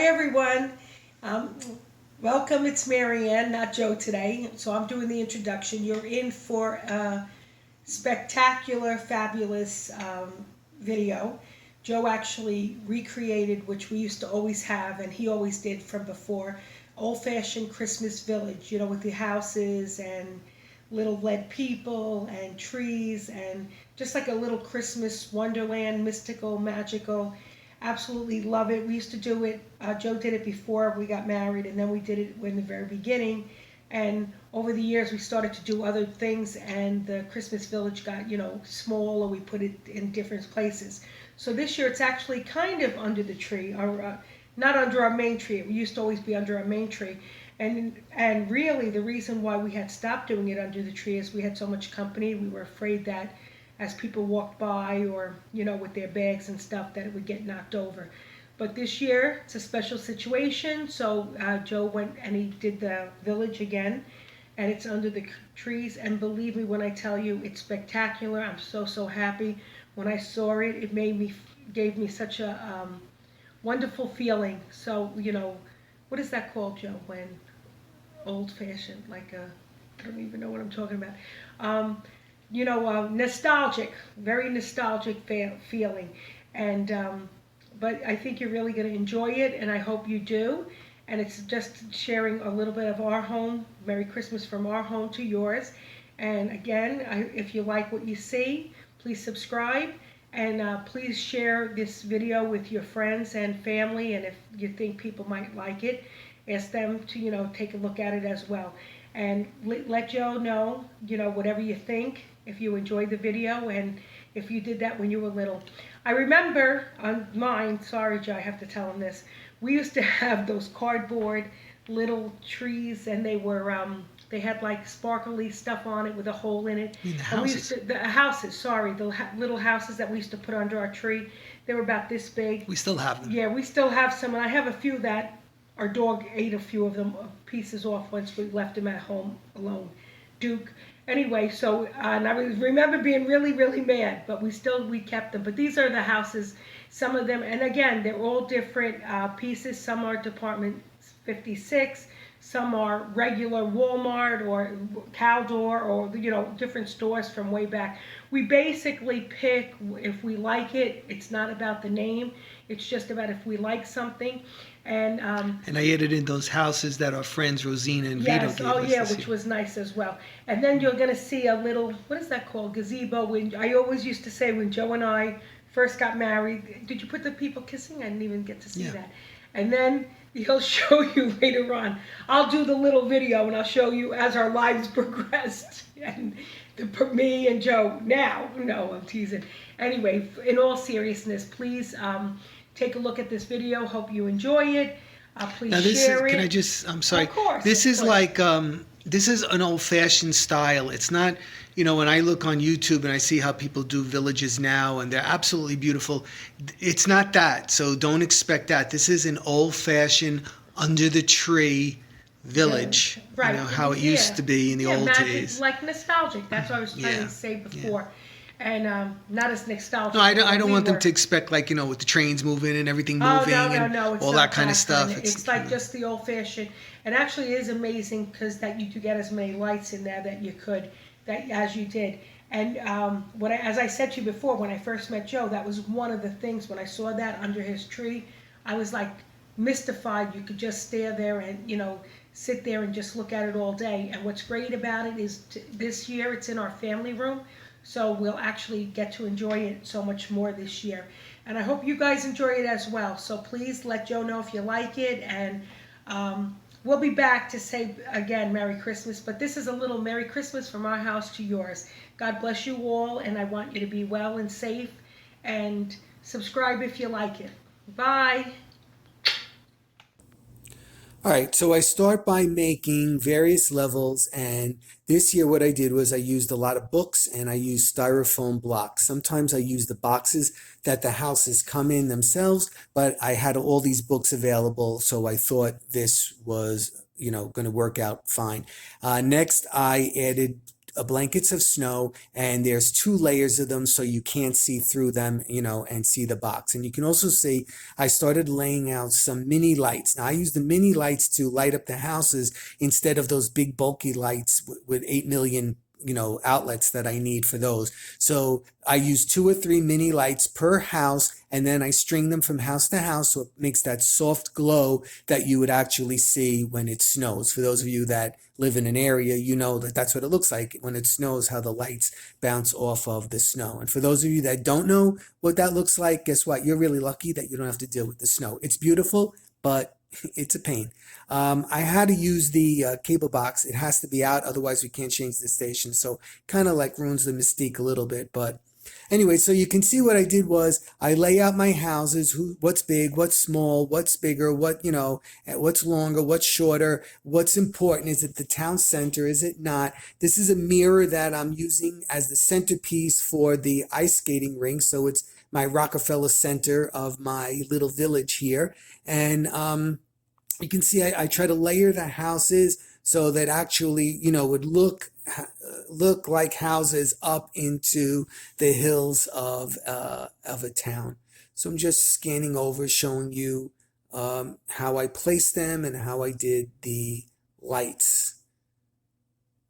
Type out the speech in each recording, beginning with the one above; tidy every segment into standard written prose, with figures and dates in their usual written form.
everyone. Um, Welcome. It's Marianne, not Joe today. So I'm doing the introduction. You're in for a spectacular, fabulous video. Joe actually recreated, which we used to always have, and he always did from before, old-fashioned Christmas village, with the houses and little lead people and trees and just like a little Christmas wonderland, mystical, magical. Absolutely love it. We used to do it. Joe did it before we got married, and then we did it in the very beginning. And over the years, we started to do other things, and the Christmas village got, smaller. We put it in different places. So this year, it's actually kind of under the tree, or not under our main tree. It used to always be under our main tree. And really, the reason why we had stopped doing it under the tree is we had so much company. We were afraid that as people walked by or, with their bags and stuff, that it would get knocked over. But this year, it's a special situation, so Joe went and he did the village again, and it's under the trees, and believe me when I tell you, it's spectacular. I'm so, so happy. When I saw it, gave me such a wonderful feeling. So, what is that called, Joe, when old-fashioned, I don't even know what I'm talking about. Nostalgic, very nostalgic feeling. And but I think you're really going to enjoy it, and I hope you do. And it's just sharing a little bit of our home. Merry Christmas from our home to yours. And again, if you like what you see, please subscribe, and please share this video with your friends and family. And if you think people might like it, ask them to take a look at it as well. And let Joe know whatever you think, if you enjoyed the video, and if you did that when you were little. I remember on mine, sorry Joe, I have to tell him this, we used to have those cardboard little trees, and they had like sparkly stuff on it with a hole in it. You mean the And houses? the houses, sorry, the little houses that we used to put under our tree. They were about this big. We still have them. Yeah, we still have some, and I have a few that our dog ate a few of them pieces off once we left him at home alone. Duke. Anyway, so and I remember being really, really mad, but we kept them. But these are the houses, some of them, and again, they're all different pieces. Some are Department 56, some are regular Walmart or Caldor, or different stores from way back. We basically pick if we like it. It's not about the name. It's just about if we like something. And I added in those houses that our friends Rosina and Vito yes, gave oh us yeah, this which year. was nice as well. And then you're gonna see a little, what is that called, gazebo. When I always used to say when Joe and I first got married, did you put the people kissing? I didn't even get to see Yeah. that. And then he'll show you later on. I'll do the little video and I'll show you as our lives progressed. And me and Joe now. No, I'm teasing. Anyway, in all seriousness, please take a look at this video. Hope you enjoy it. Please Now this is, share it. I'm sorry. Of course. This of is course. like, this is an old-fashioned style. It's not, when I look on YouTube and I see how people do villages now, and they're absolutely beautiful, it's not that. So don't expect that. This is an old-fashioned, under-the-tree village. Right. How it used to be in the old magic, days. like nostalgic. That's what I was trying Yeah. to say before. And not as nostalgic. No, I as don't. I what don't we want them were. to expect with the trains moving and everything Oh moving no, no, and no! It's all not that kind of stuff. It's like just the old-fashioned. And actually, it is amazing because that you could get as many lights in there that you could, that as you did. And as I said to you before, when I first met Joe, that was one of the things. When I saw that under his tree, I was like mystified. You could just stare there and sit there and just look at it all day. And what's great about it is this year it's in our family room. So we'll actually get to enjoy it so much more this year. And I hope you guys enjoy it as well. So please let Joe know if you like it. And we'll be back to say, again, Merry Christmas. But this is a little Merry Christmas from our house to yours. God bless you all. And I want you to be well and safe. And subscribe if you like it. Bye. All right, so I start by making various levels, and this year what I did was I used a lot of books and I used styrofoam blocks. Sometimes I use the boxes that the houses come in themselves, but I had all these books available, so I thought this was, going to work out fine. Next, I added blankets of snow, and there's 2 layers of them, so you can't see through them, and see the box. And you can also see I started laying out some mini lights. Now I use the mini lights to light up the houses instead of those big bulky lights with 8 million outlets that I need for those. So I use 2 or 3 mini lights per house, and then I string them from house to house, so it makes that soft glow that you would actually see when it snows. For those of you that live in an area, you know that that's what it looks like when it snows, how the lights bounce off of the snow. And for those of you that don't know what that looks like, guess what? You're really lucky that you don't have to deal with the snow. It's beautiful, but it's a pain. I had to use the cable box. It has to be out, otherwise we can't change the station. So kind of like ruins the mystique a little bit. But anyway, so you can see what I did was I lay out my houses, what's big, what's small, what's bigger, what's longer, what's shorter, what's important. Is it the town center? Is it not? This is a mirror that I'm using as the centerpiece for the ice skating rink. So it's my Rockefeller Center of my little village here. And you can see I try to layer the houses so that actually, would look like houses up into the hills of a town. So I'm just scanning over, showing you how I placed them and how I did the lights.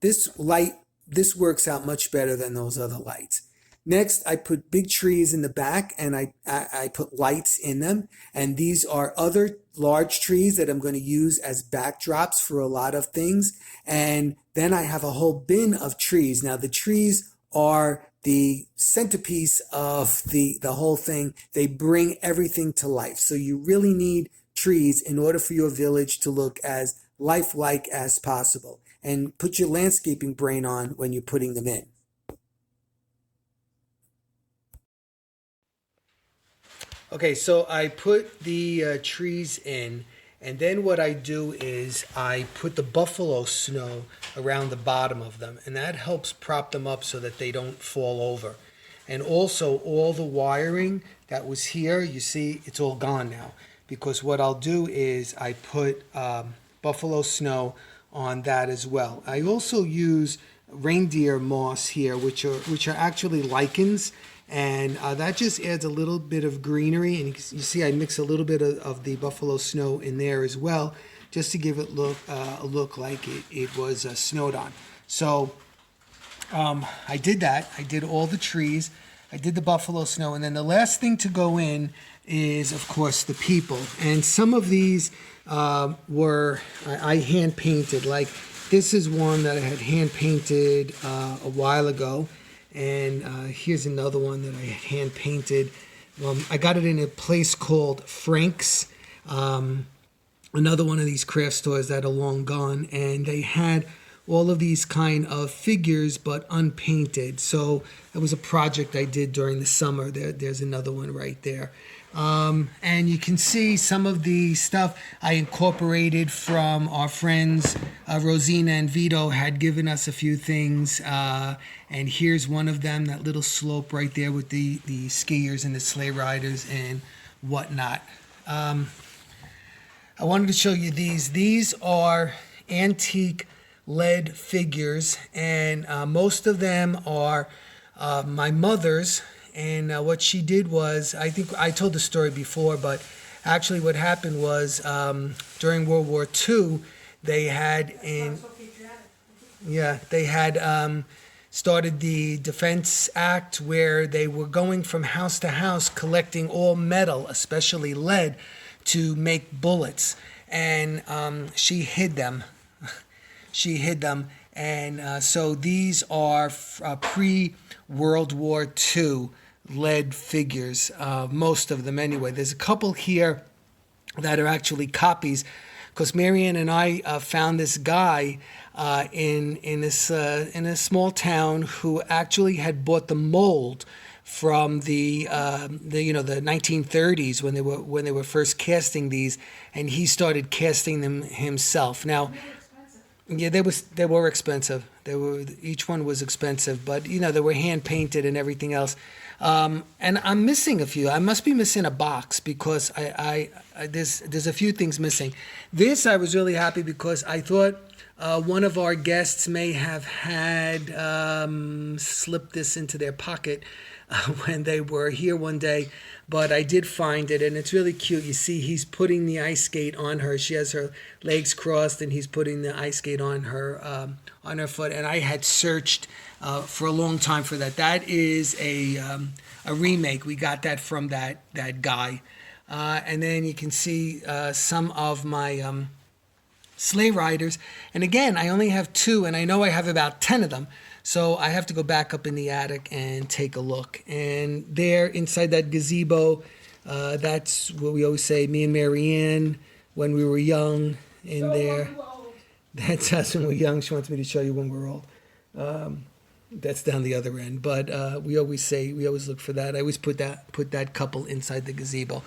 This works out much better than those other lights. Next, I put big trees in the back, and I put lights in them. And these are other large trees that I'm going to use as backdrops for a lot of things. And then I have a whole bin of trees. Now, the trees are the centerpiece of the whole thing. They bring everything to life. So you really need trees in order for your village to look as lifelike as possible. And put your landscaping brain on when you're putting them in. Okay, so I put the trees in, and then what I do is I put the buffalo snow around the bottom of them, and that helps prop them up so that they don't fall over. And also all the wiring that was here, you see, it's all gone now, because what I'll do is I put buffalo snow on that as well. I also use reindeer moss here, which are actually lichens. And that just adds a little bit of greenery. And you see I mix a little bit of the buffalo snow in there as well, just to give it a look like it was snowed on. So I did that. I did all the trees. I did the buffalo snow. And then the last thing to go in is, of course, the people. And some of these I hand painted. Like this is one that I had hand painted a while ago. And here's another one that I hand painted. I got it in a place called Frank's, another one of these craft stores that are long gone. And they had all of these kind of figures, but unpainted. So it was a project I did during the summer. There's another one right there. And you can see some of the stuff I incorporated from our friends. Rosina and Vito had given us a few things. And here's one of them, that little slope right there with the skiers and the sleigh riders and whatnot. I wanted to show you these. These are antique lead figures, and most of them are my mother's. And what she did was, I think I told the story before, but actually what happened was during World War II, they had started the Defense Act, where they were going from house to house collecting all metal, especially lead, to make bullets. And she hid them. And so these are pre-World War II lead figures, most of them anyway. There's a couple here that are actually copies, because Marianne and I found this guy in a small town who actually had bought the mold from the 1930s when they were first casting these, and he started casting them himself. Now, yeah, they were expensive. Each one was expensive, but they were hand painted and everything else. And I'm missing a few. I must be missing a box, because there's a few things missing. This I was really happy because I thought One of our guests may have had slipped this into their pocket when they were here one day, but I did find it, and it's really cute. You see, he's putting the ice skate on her. She has her legs crossed, and he's putting the ice skate on her foot. And I had searched for a long time for that. That is a remake. We got that from that guy, and then you can see some of my sleigh riders. And again, I only have 2, and I know I have about 10 of them. So I have to go back up in the attic and take a look. And there, inside that gazebo, that's what we always say, me and Marianne, when we were young, in there. That's us when we're young. She wants me to show you when we're old. That's down the other end. But we always look for that. I always put that couple inside the gazebo.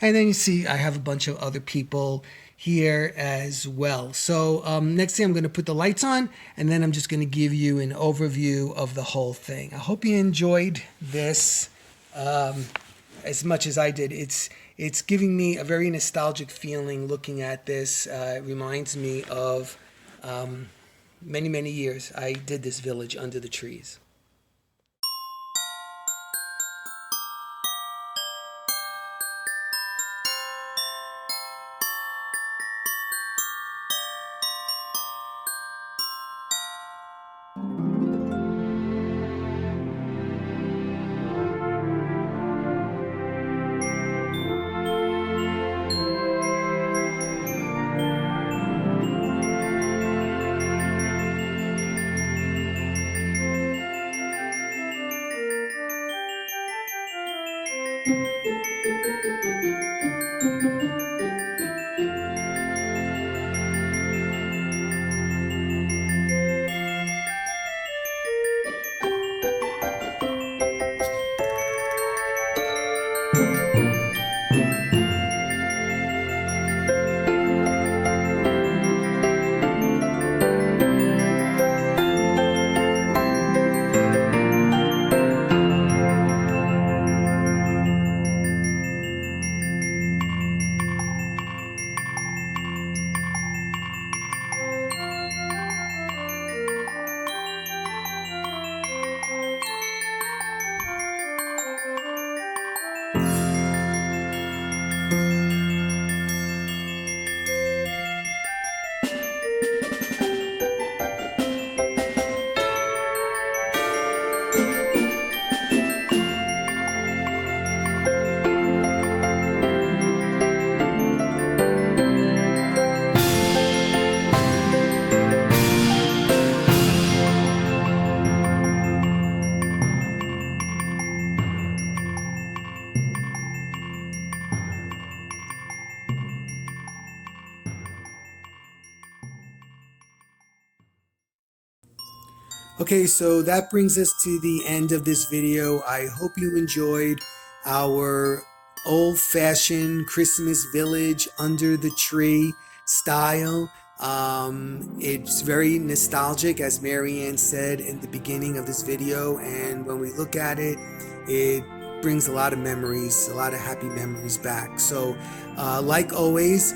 And then you see I have a bunch of other people here as well. So next thing, I'm going to put the lights on, and then I'm just going to give you an overview of the whole thing. I hope you enjoyed this as much as I did. It's giving me a very nostalgic feeling looking at this. It reminds me of many, many years I did this village under the trees. Okay, so that brings us to the end of this video. I hope you enjoyed our old-fashioned Christmas village under the tree style. It's very nostalgic, as Marianne said in the beginning of this video, and when we look at it, it brings a lot of memories, a lot of happy memories back. So like always,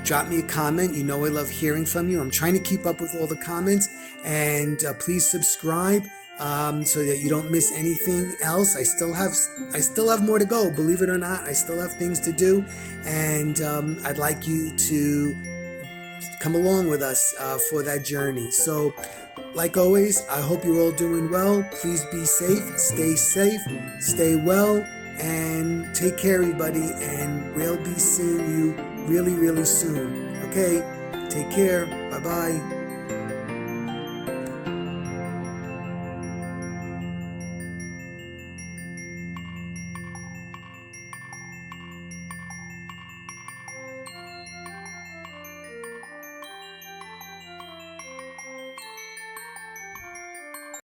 drop me a comment. You know I love hearing from you. I'm trying to keep up with all the comments, and please subscribe so that you don't miss anything else. I still have more to go, believe it or not. I still have things to do, and I'd like you to come along with us for that journey. So like always, I hope you're all doing well. Please be safe, stay well, and take care, everybody, and we'll be seeing you really, really soon. Okay, take care. Bye-bye.